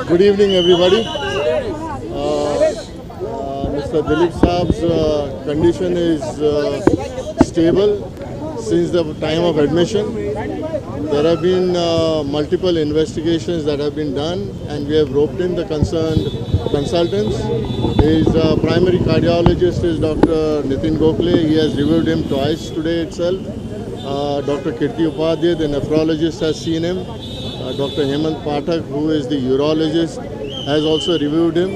Good evening, everybody. Mr. Dilip Saab's condition is stable since the time of admission. There have been multiple investigations that have been done, and we have roped in the concerned consultants. His primary cardiologist is Dr. Nitin Gokhale. He has reviewed him twice today itself. Dr. Kirti Upadhyay, the nephrologist, has seen him. Dr. Hemant Pathak, who is the urologist, has also reviewed him.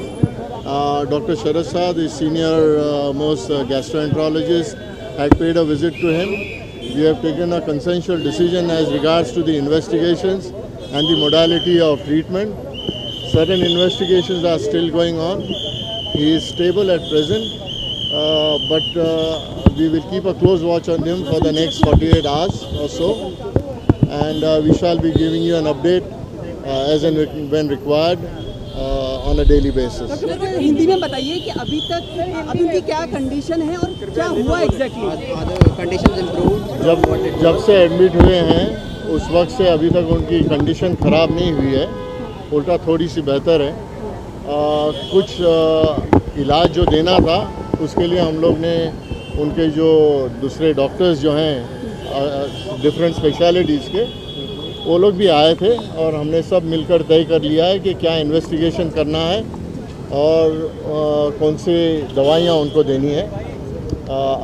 Dr. Sharad Shah, the senior most gastroenterologist, had paid a visit to him. We have taken a consensual decision as regards to the investigations and the modality of treatment. Certain investigations are still going on. He is stable at present, but we will keep a close watch on him for the next 48 hours or so, and we shall be giving you an update as and when required on a daily basis. Hindi में बताइए कि अभी उनकी क्या condition है और क्या हुआ एग्जैक्टली? कंडीशन इम्प्रूव जब से एडमिट हुए हैं उस वक्त से अभी तक उनकी कंडीशन ख़राब नहीं हुई है, उल्टा थोड़ी सी बेहतर है। कुछ इलाज जो देना था उसके लिए हम लोग ने उनके जो दूसरे डॉक्टर्स जो हैं डिफरेंट स्पेशलिटीज़ के, वो लोग भी आए थे और हमने सब मिलकर तय कर लिया है कि क्या इन्वेस्टिगेशन करना है और कौन सी दवाइयाँ उनको देनी है।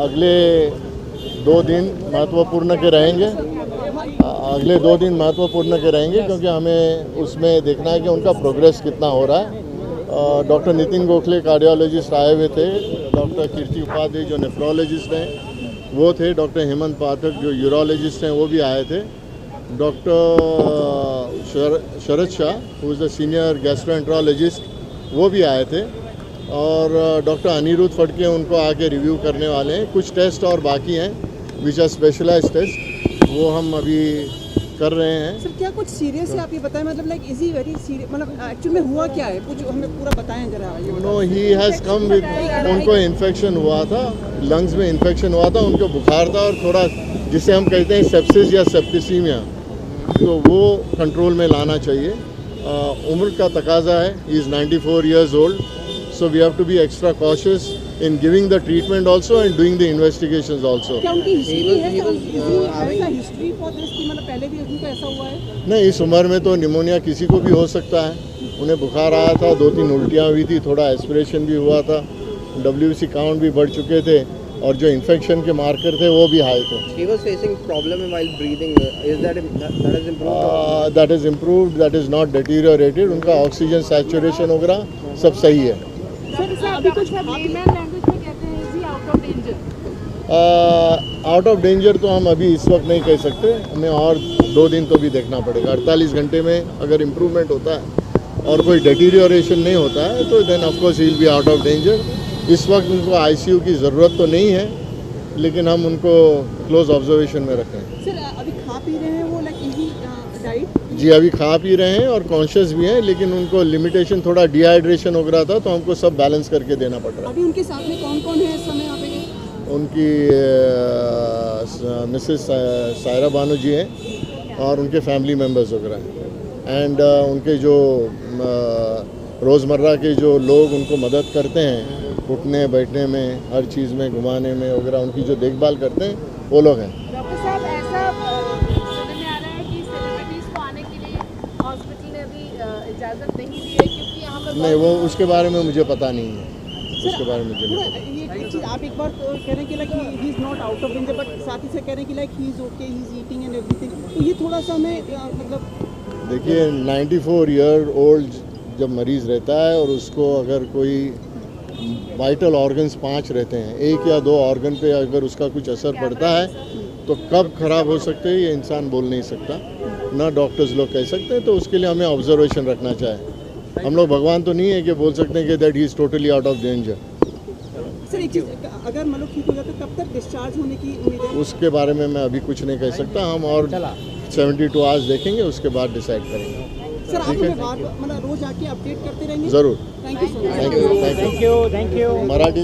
अगले 2 दिन महत्वपूर्ण के रहेंगे क्योंकि हमें उसमें देखना है कि उनका प्रोग्रेस कितना हो रहा है। डॉक्टर नितिन गोखले कार्डियोलॉजिस्ट आए हुए थे, डॉक्टर कीर्ति उपाध्याय जो नेफ्रोलॉजिस्ट हैं वो थे, डॉक्टर हेमंत पाठक जो यूरोलॉजिस्ट हैं वो भी आए थे, doctor Sharad Shah who is the senior gastroenterologist वो भी आए थे, और डॉक्टर अनिरुद्ध फड़के उनको आके रिव्यू करने वाले हैं। कुछ टेस्ट और बाकी हैं विच आर स्पेशलाइज्ड टेस्ट, वो हम अभी कर रहे हैं। सर क्या कुछ सीरियस है आप ये बताएं, मतलब like is he very serious, मतलब एक्चुअली में हुआ क्या है, कुछ हमें पूरा बताएं जरा। No, he has come with, उनको इन्फेक्शन हुआ था, लंग्स में इन्फेक्शन हुआ था, उनको बुखार था और थोड़ा जिसे हम कहते हैं सेप्सिस या सेप्टिसीमिया, तो वो कंट्रोल में लाना चाहिए। उम्र का तकाजा है, he is 94 years old, so we have to be extra cautious in giving the treatment also and doing the investigations also. क्या उनकी हिस्ट्री है, हिस्ट्री फॉर दिस की, मतलब पहले भी उनका ऐसा हुआ है? नहीं, इस उम्र में तो निमोनिया किसी को भी हो सकता है। उन्हें बुखार आया था, 2-3 उल्टियाँ हुई थी, थोड़ा एस्पिरेशन भी हुआ था, WBC काउंट भी बढ़ चुके थे और जो इन्फेक्शन के मार्कर थे वो भी हाई थे। He was facing problem while breathing. Is that has improved? That is improved. That is not deteriorated. उनका ऑक्सीजन सैचुरेशन वगैरह सब सही है। अभी कुछ लैंग्वेज में कहते हैं is he out of danger? Out of danger तो हम अभी इस वक्त नहीं कह सकते, हमें और 2 दिन तो भी देखना पड़ेगा। 48 घंटे में अगर इम्प्रूवमेंट होता है और कोई डेटीरियोरेशन नहीं होता है तो then of course he will be out of danger. इस वक्त उनको ICU की ज़रूरत तो नहीं है, लेकिन हम उनको क्लोज ऑब्जर्वेशन में रखें। सर अभी खा पी रहे हैं वो, लाइक इजी डाइट? जी, अभी खा पी रहे हैं और कॉन्शियस भी हैं, लेकिन उनको लिमिटेशन थोड़ा डिहाइड्रेशन हो रहा था, तो हमको सब बैलेंस करके देना पड़ रहा है। अभी उनके साथ में कौन कौन है इस समय यहाँ पे? उनकी मिसेस सायरा बानो जी हैं और उनके फैमिली मेम्बर्स वगैरह हैं, एंड उनके जो रोज़मर्रा के जो लोग उनको मदद करते हैं उठने बैठने में, हर चीज़ में, घुमाने में वगैरह, उनकी जो देखभाल करते हैं वो लोग हैं। डॉक्टर साहब, ऐसा सुनने में आ रहा है कि सेलिब्रिटीज़ को आने के लिए हॉस्पिटल ने अभी इजाज़त नहीं दी है, क्योंकि यहाँ पर नहीं, वो उसके बारे में मुझे पता नहीं है, उसके बारे में मुझे नहीं पता। ये चीज़ आप एक बार कह रहे हैं कि like he is not out of danger, but साथ ही से कह रहे हैं कि like he is okay, he is eating and everything, तो ये थोड़ा सा हमें मतलब देखिए 94 year old जब मरीज़ रहता है और उसको अगर कोई वाइटल ऑर्गन्स 5 रहते हैं, 1 या 2 ऑर्गन पे अगर उसका कुछ असर पड़ता है तो कब ख़राब हो सकते हैं ये इंसान बोल नहीं सकता, ना डॉक्टर्स लोग कह सकते हैं, तो उसके लिए हमें ऑब्जर्वेशन रखना चाहिए। हम लोग भगवान तो नहीं है कि बोल सकते हैं कि that he is totally out of danger. Sir एक चीज़, अगर मतलब ठीक हो जाता है कब तक डिस्चार्ज होने की उम्मीद है? उसके बारे में मैं अभी कुछ नहीं कह सकता, हम और 72 आवर्स देखेंगे, उसके बाद डिसाइड करेंगे। सर आप हमें मतलब रोज आके अपडेट करते रहेंगे? ज़रूर। Thank you so much. Thank you. Marathi